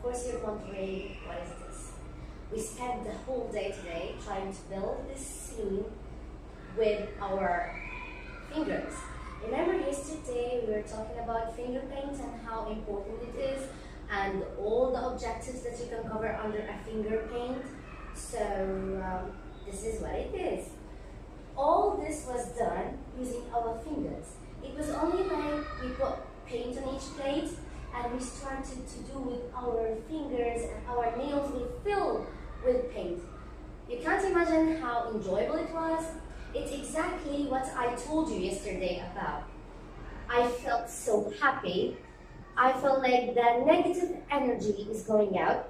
course you're wondering, what is this? We spent the whole day today trying to build this scene with our fingers. Remember yesterday we were talking about finger paint and how important it is and all the objectives that you can cover under a finger paint. So this is what it is. All this was done using our fingers. It was only like we put paint on each plate and we started to do with our fingers and our nails will fill with paint. You can't imagine how enjoyable it was. It's exactly what I told you yesterday about. I felt so happy. I felt like the negative energy is going out,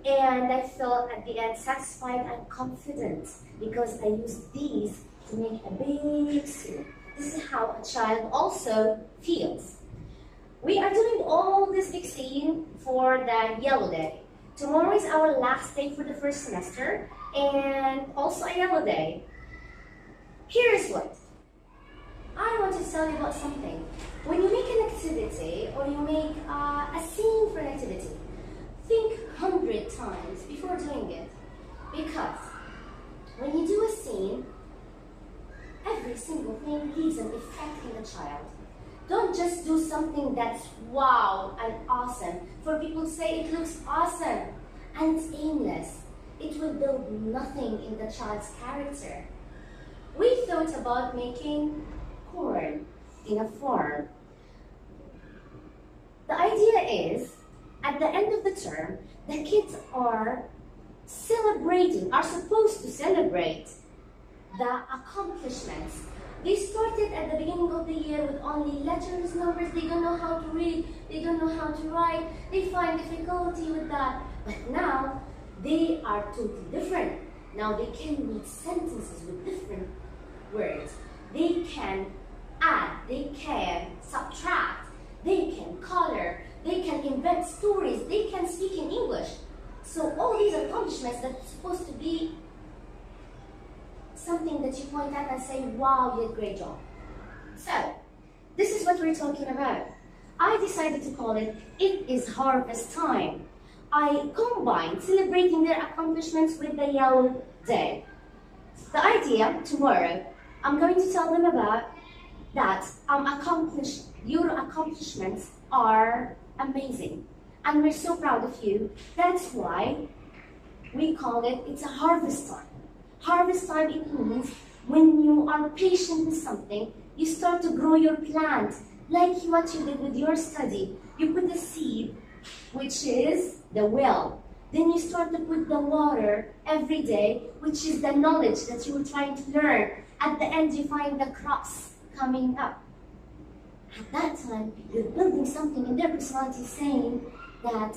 and I felt at the end satisfied and confident because I used these to make a big scene. This is how a child also feels. We are doing all this big scene for the yellow day. Tomorrow is our last day for the first semester and also a yellow day. Here's what. I want to tell you about something. When you make an activity or you make a scene for an activity, think 100 times before doing it. Because when you do a scene, every single thing leaves an effect in the child. Don't just do something that's wow and awesome for people to say it looks awesome and it's aimless. It will build nothing in the child's character. We thought about making corn in a farm. The idea is, at the end of the term, the kids are supposed to celebrate the accomplishments. They started at the beginning of the year with only letters, numbers, they don't know how to read, they don't know how to write, they find difficulty with that. But now, they are totally different. Now they can read sentences with different words. They can add, they can subtract, they can color, they can invent stories, they can speak in English. So all these accomplishments that's supposed to be something that you point at and say, wow, you did a great job. So, this is what we're talking about. I decided to call it is Harvest Time. I combined celebrating their accomplishments with the yellow day. The idea, tomorrow, I'm going to tell them about that your accomplishments are amazing. And we're so proud of you. That's why we call it's a harvest time. Harvest time, it means when you are patient with something, you start to grow your plant, like what you did with your study. You put the seed, which is the well. Then you start to put the water every day, which is the knowledge that you were trying to learn. At the end, you find the crops coming up. At that time, you're building something in their personality saying that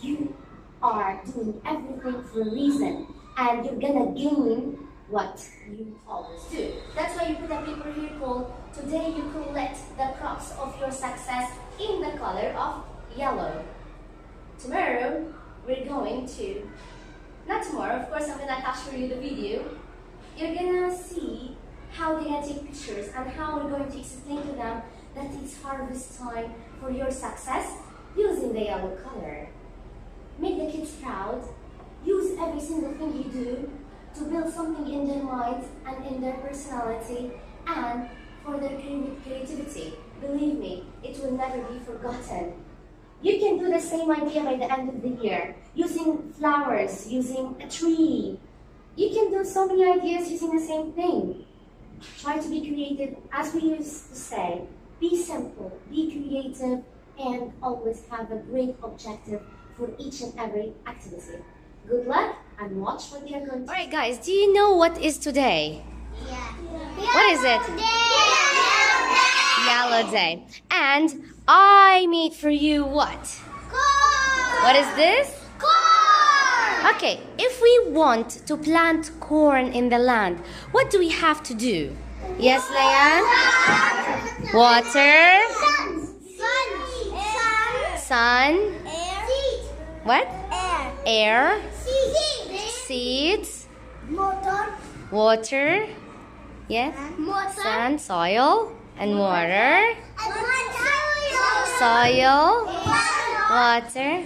you are doing everything for a reason. And you're gonna gain what you always do. That's why you put a paper here called, today you collect the crops of your success in the color of yellow. Tomorrow, we're going to, not tomorrow, of course I'm gonna attach for you the video. You're gonna see how they're gonna take pictures and how we're going to explain to them that it's harvest time for your success using the yellow color. Make the kids proud. Use every single thing you do to build something in their minds and in their personality and for their creativity. Believe me, it will never be forgotten. You can do the same idea by the end of the year, using flowers, using a tree. You can do so many ideas using the same thing. Try to be creative, as we used to say. Be simple, be creative, and always have a great objective for each and every activity. Good luck and watch what they are going to do. Alright guys, do you know what is today? Yeah. What is it? Yellow day. And I made for you what? Corn. What is this? Corn. Okay, if we want to plant corn in the land, what do we have to do? Yes, Layan? Water. Sun. Air. What? Air. Air. Seeds. Motor. Water. Yes. Motor. Sun, soil, and water. And soil. Soil, Water.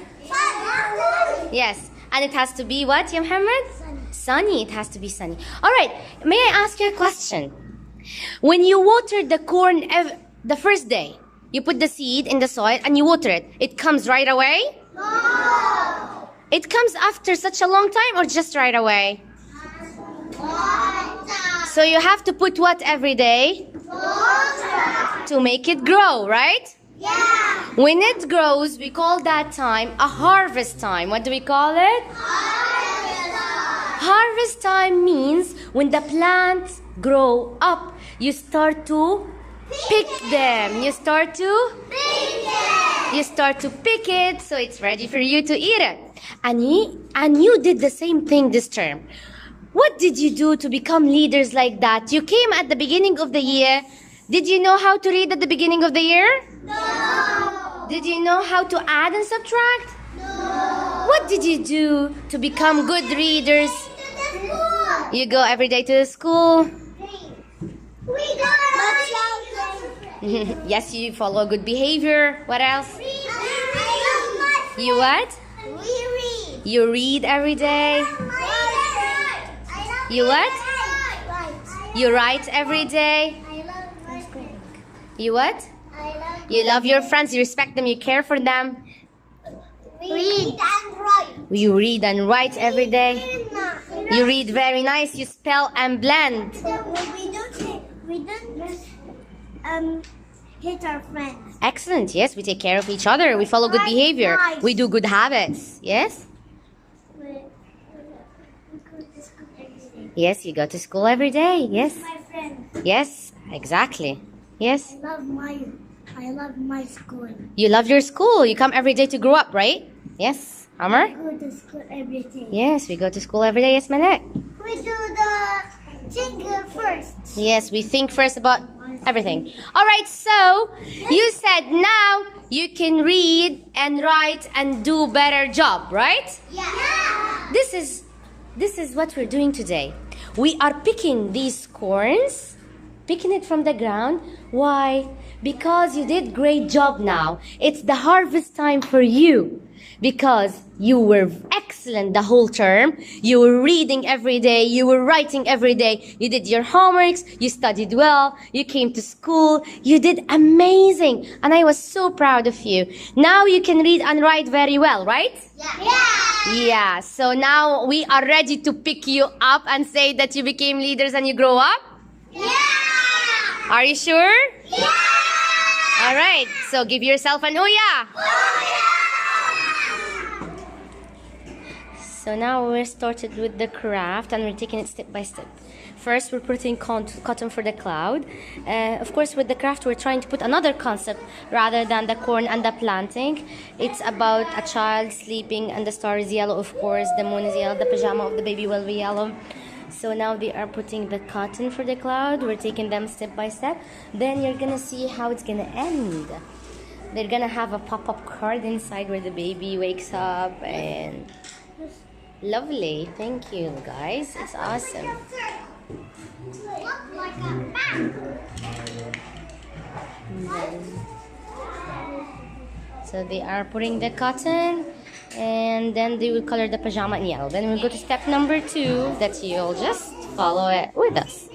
Yes. And it has to be what, Ya Muhammad? Sunny. It has to be sunny. All right. May I ask you a question? When you watered the corn the first day, you put the seed in the soil and you water it. It comes right away? No. It comes after such a long time or just right away? Water. So you have to put what every day? Water. To make it grow, right? Yeah. When it grows, we call that time a harvest time. What do we call it? Harvest time means when the plants grow up, you start to pick them. You start to pick it, so it's ready for you to eat it. And you did the same thing this term. What did you do to become leaders like that? You came at the beginning of the year. Did you know how to read at the beginning of the year? No. Did you know how to add and subtract? No. What did you do to become good readers? You go every day to the school. We don't. Yes, you follow good behavior. What else? You what? We read. You read every day. You what? You write every day. I love my friends. You what? I love. You love your friends. You respect them. You care for them. Read and write. You read and write every day. You read very nice. You spell and blend. We don't hit our friends. Excellent. Yes, we take care of each other. We follow good behavior. We do good habits. Yes? We go to school every day. Yes, you go to school every day. Yes. My friends. Yes, exactly. Yes. I love my school. You love your school. You come every day to grow up, right? Yes. Amr? I go to school every day. Yes, we go to school every day. Yes, Malek. We do the jingle first. Yes, we think first about everything. All right, so you said now you can read and write and do better job, right? Yeah. This is what we're doing today. We are picking these corns, picking it from the ground. Why? Because you did great job now. It's the harvest time for you. Because you were excellent the whole term. You were reading every day. You were writing every day. You did your homeworks. You studied well. You came to school. You did amazing. And I was so proud of you. Now you can read and write very well, right? Yeah. Yeah. So now we are ready to pick you up and say that you became leaders and you grow up? Yeah. Are you sure? Yeah. All right. So give yourself an ooyah. So now we're started with the craft and we're taking it step by step. First, we're putting cotton for the cloud. Of course, with the craft, we're trying to put another concept rather than the corn and the planting. It's about a child sleeping and the star is yellow, of course. The moon is yellow. The pajama of the baby will be yellow. So now they are putting the cotton for the cloud. We're taking them step by step. Then you're going to see how it's going to end. They're going to have a pop-up card inside where the baby wakes up and... Lovely. Thank you, guys. It's awesome. So they are putting the cotton and then they will color the pajama in yellow. Then we'll go to step number 2 that you'll just follow it with us.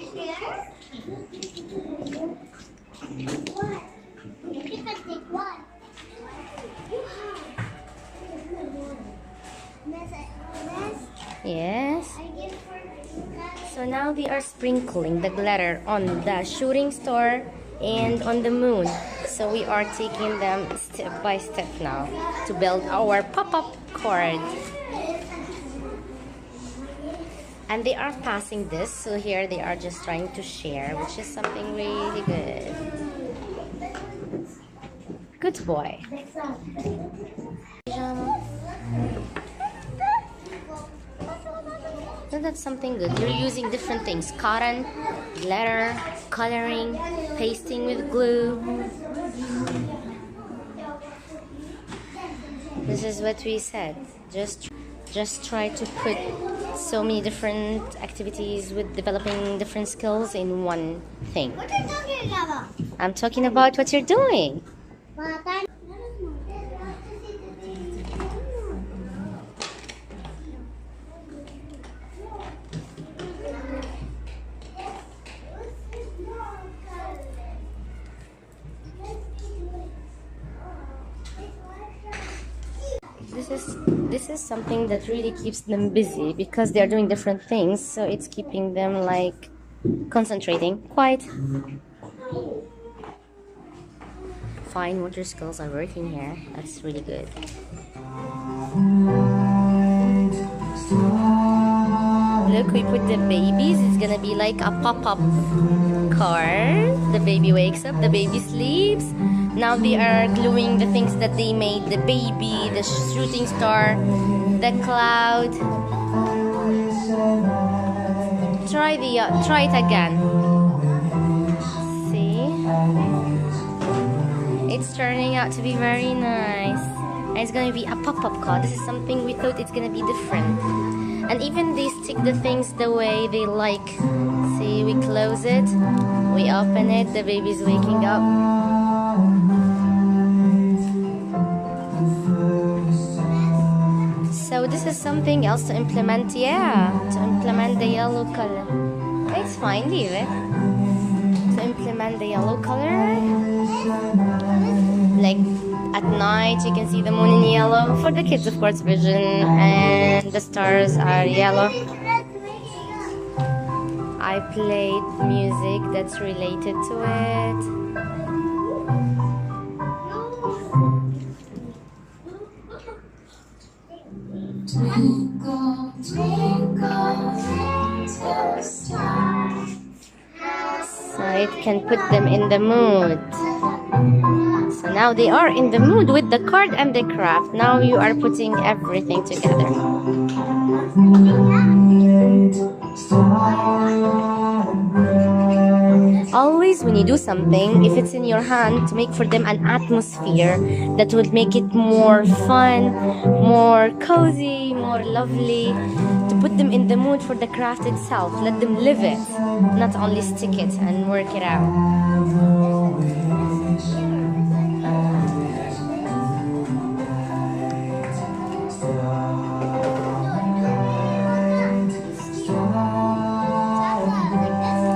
Yes. So now they are sprinkling the glitter on the shooting star and on the moon. So we are taking them step by step now to build our pop-up card. And they are passing this, so here they are just trying to share, which is something really good. Good boy. So that's something good. You're using different things. Cotton, glitter, coloring, pasting with glue. This is what we said. Just try to put so many different activities with developing different skills in one thing. What are you talking about? I'm talking about what you're doing. this is something that really keeps them busy because they're doing different things, so it's keeping them like concentrating. Quite fine motor skills are working here. That's really good. Look, we put the babies. It's gonna be like a pop-up car. The baby wakes up, the baby sleeps. Now they are gluing the things that they made. The baby, the shooting star, the cloud. Try it again. See? It's turning out to be very nice. And it's gonna be a pop-up car. This is something we thought it's gonna be different. And even they stick the things the way they like. See, we close it, we open it, the baby's waking up. So this is something else to implement, yeah, to implement the yellow color. It's fine, leave it. To implement the yellow color. Like at night you can see the moon in yellow. For the kids, of course, vision, and the stars are yellow. I played music that's related to it. Twinkle, twinkle, little star. So it can put them in the mood. So now they are in the mood with the card and the craft. Now you are putting everything together. Always when you do something, if it's in your hand, to make for them an atmosphere that will make it more fun, more cozy, more lovely, to put them in the mood for the craft itself. Let them live it, not only stick it and work it out.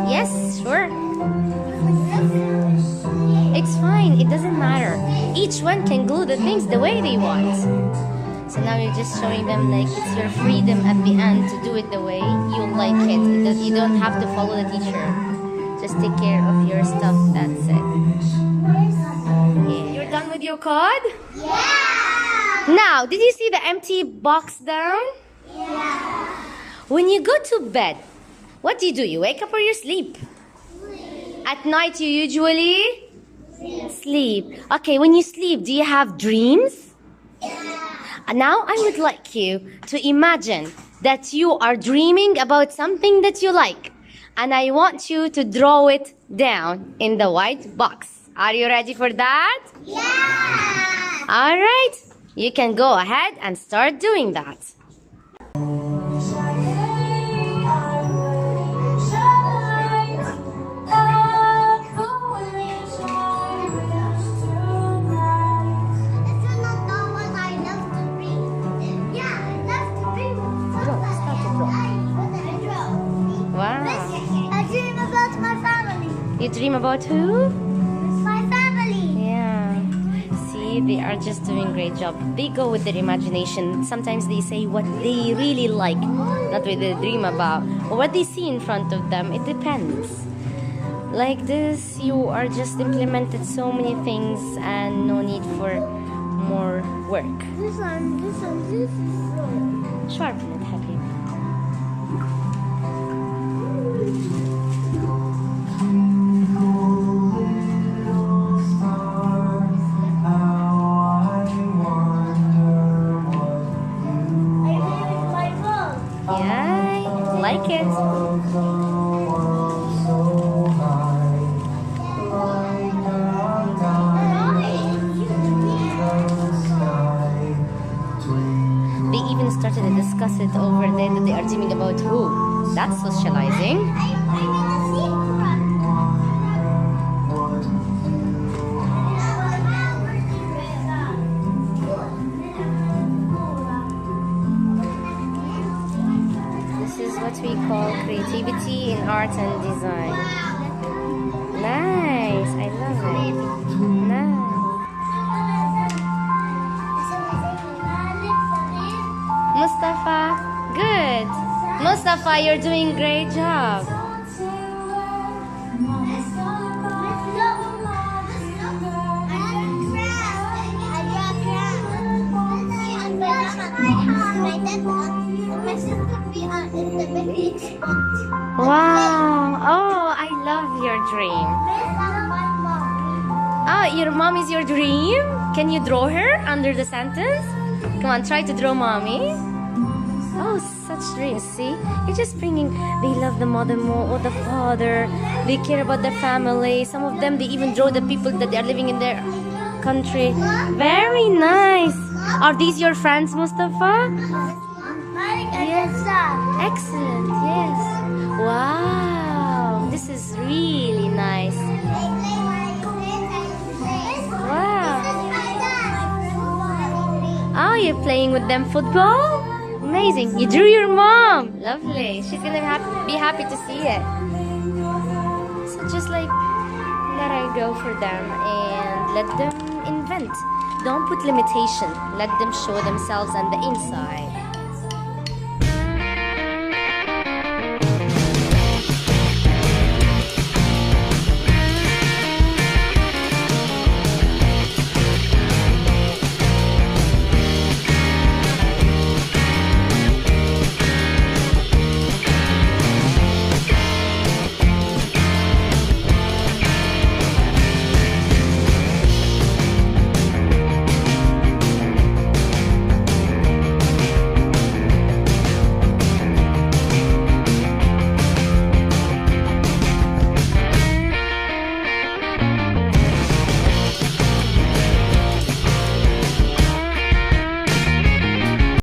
Yes, sure. It's fine, it doesn't matter. Each one can glue the things the way they want. So now you're just showing them like it's your freedom at the end to do it the way you like it. You don't have to follow the teacher. Just take care of your stuff, that's it. Yeah. You're done with your card? Yeah! Now, did you see the empty box down? Yeah! When you go to bed, what do? You wake up or you sleep? At night you usually sleep. Okay, when you sleep, do you have dreams? Now I would like you to imagine that you are dreaming about something that you like. And I want you to draw it down in the white box. Are you ready for that? Yeah! All right, you can go ahead and start doing that. You dream about who? My family. Yeah. See, they are just doing a great job. They go with their imagination. Sometimes they say what they really like, not what they dream about, or what they see in front of them. It depends. Like this, you are just implemented so many things and no need for more work. This one. Sharpen it, Habib. Yeah, like it. They even started to discuss it over there that they are dreaming about who. That's socializing. What we call creativity in art and design. Nice, I love it. Nice. Mustafa? Good. Mustafa, you're doing great job. Wow. Oh, I love your dream. Oh, your mom is your dream? Can you draw her under the sentence? Come on, try to draw mommy. Oh, such dreams. See, you're just bringing. They love the mother more or the father. They care about their family. Some of them, they even draw the people that they are living in their country. Very nice. Are these your friends, Mustafa? Yes. Excellent. Yes. Wow. This is really nice. Wow. Oh, you're playing with them football? Amazing. You drew your mom. Lovely. She's gonna be happy to see it. So just like let her go for them and let them invent. Don't put limitation. Let them show themselves on the inside.